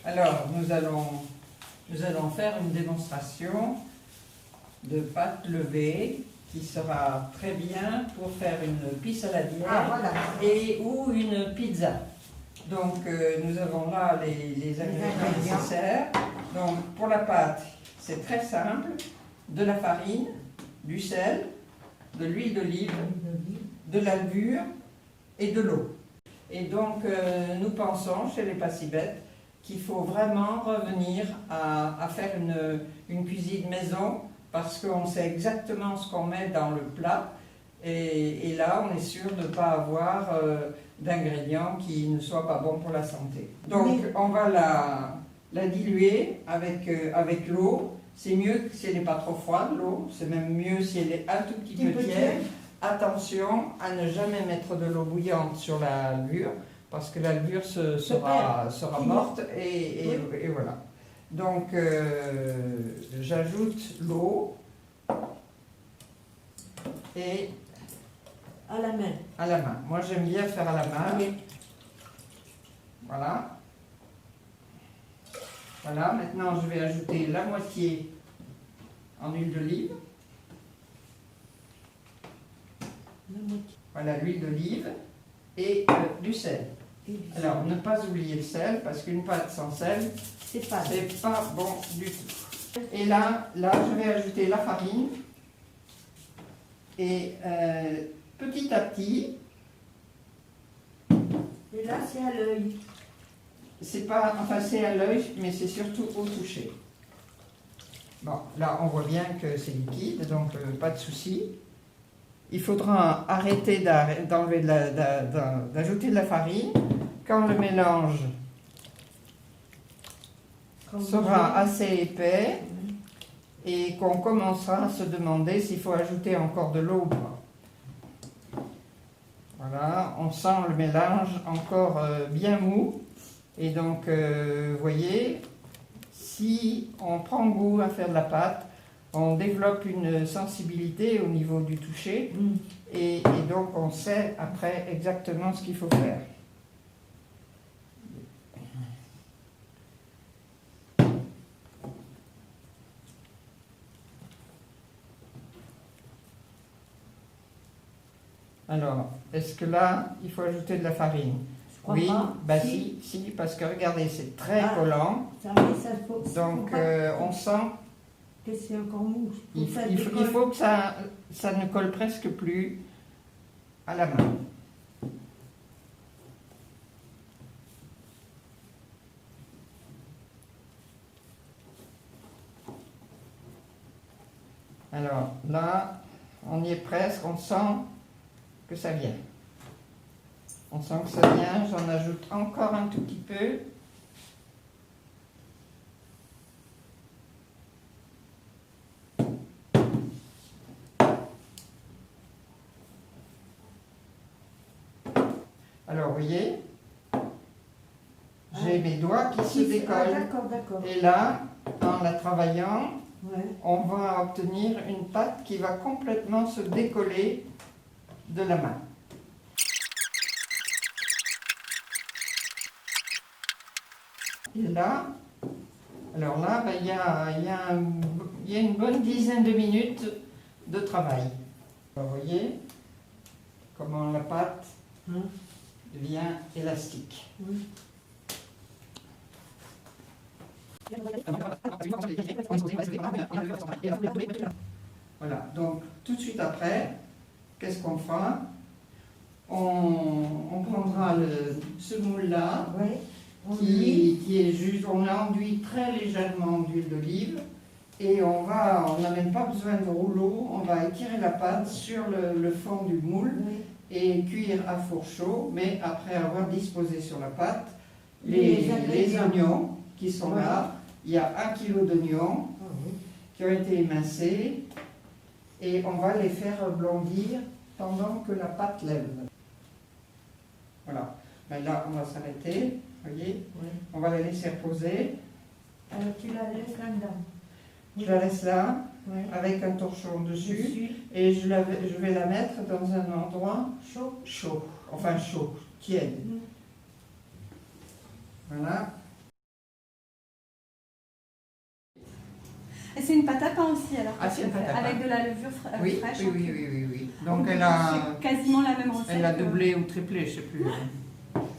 Alors, nous allons faire une démonstration de pâte levée qui sera très bien pour faire une pisse saladière ou une pizza. Donc, nous avons là les ingrédients nécessaires. Donc, pour la pâte, c'est très simple. De la farine, du sel, de l'huile d'olive, de la levure et de l'eau. Et donc, nous pensons, chez les Pas Si Bêtes, qu'il faut vraiment revenir à faire une cuisine maison parce qu'on sait exactement ce qu'on met dans le plat et là, on est sûr de ne pas avoir d'ingrédients qui ne soient pas bons pour la santé. Donc, on va la diluer avec l'eau. C'est mieux si elle n'est pas trop froide, l'eau. C'est même mieux si elle est un tout petit peu tiède. Attention à ne jamais mettre de l'eau bouillante sur la levure, parce que la levure sera morte et voilà. Donc, j'ajoute l'eau et... À la main. À la main. Moi, j'aime bien faire à la main. Oui. Voilà. Voilà, maintenant je vais ajouter la moitié en huile d'olive. Voilà, l'huile d'olive et du sel. Alors, ne pas oublier le sel, parce qu'une pâte sans sel, c'est pas bon du tout. Et là, je vais ajouter la farine. Et petit à petit... Et là, c'est à l'œil. C'est pas, enfin c'est à l'œil, mais c'est surtout au toucher. Bon, là on voit bien que c'est liquide, donc pas de souci. Il faudra arrêter d'ajouter de la farine quand le mélange sera assez épais et qu'on commencera à se demander s'il faut ajouter encore de l'eau ou pas. Voilà, on sent le mélange encore bien mou. Et donc, vous voyez, si on prend goût à faire de la pâte, on développe une sensibilité au niveau du toucher et donc on sait après exactement ce qu'il faut faire. Alors, est-ce que là, il faut ajouter de la farine ? Oui, bah si, parce que regardez, c'est très collant. Donc on sent que c'est encore mou. Il faut que ça ne colle presque plus à la main. Alors là, on y est presque, on sent que ça vient. On sent que ça vient, j'en ajoute encore un tout petit peu. Alors, vous voyez, j'ai mes doigts qui se décollent. D'accord. Et là, en la travaillant, on va obtenir une pâte qui va complètement se décoller de la main. Et là, alors là, il y a une bonne dizaine de minutes de travail. Vous voyez comment la pâte devient élastique. Voilà, donc tout de suite après, qu'est-ce qu'on fera? On prendra ce moule-là. Qui est juste, on enduit très légèrement d'huile d'olive et on n'a même pas besoin de rouleau, on va étirer la pâte sur le fond du moule et cuire à four chaud, mais après avoir disposé sur la pâte les oignons qui sont là. Il y a 1 kg d'oignons qui ont été émincés et on va les faire blondir pendant que la pâte lève. Voilà, ben là on va s'arrêter. Vous voyez, on va la laisser reposer. Tu la laisses là-dedans. Je la laisse là, avec un torchon dessus, et je vais la mettre dans un endroit chaud, enfin chaud, tiède. Voilà. Et c'est une pâte à pain aussi, alors. Ah, c'est une pâte à pain. Avec de la levure Oui, fraîche. oui. Donc elle a... C'est quasiment la même recette. Elle a doublé ou triplé, je ne sais plus.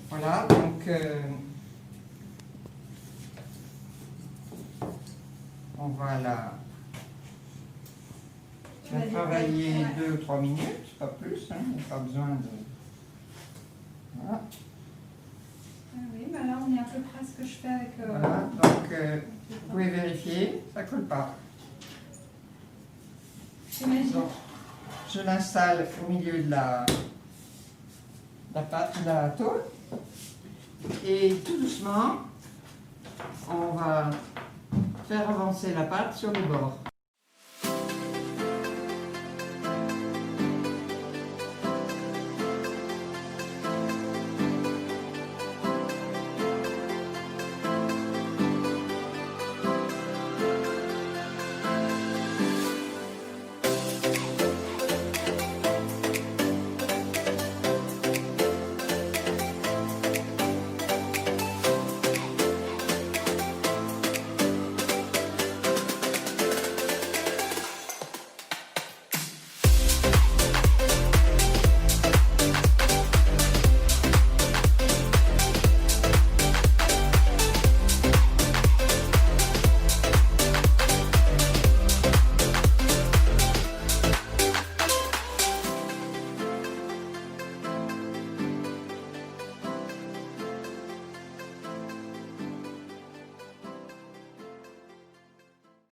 Voilà, donc... on va la travailler 2 ou 3 minutes, pas plus, hein, il n'y a pas besoin de... Voilà. Ah oui, bah là on est à peu près à ce que je fais avec... Voilà, donc vous pouvez vérifier, ça ne colle pas. J'imagine. Donc, je l'installe au milieu de la pâte, de la tôle, et tout doucement, on va faire avancer la pâte sur les bords.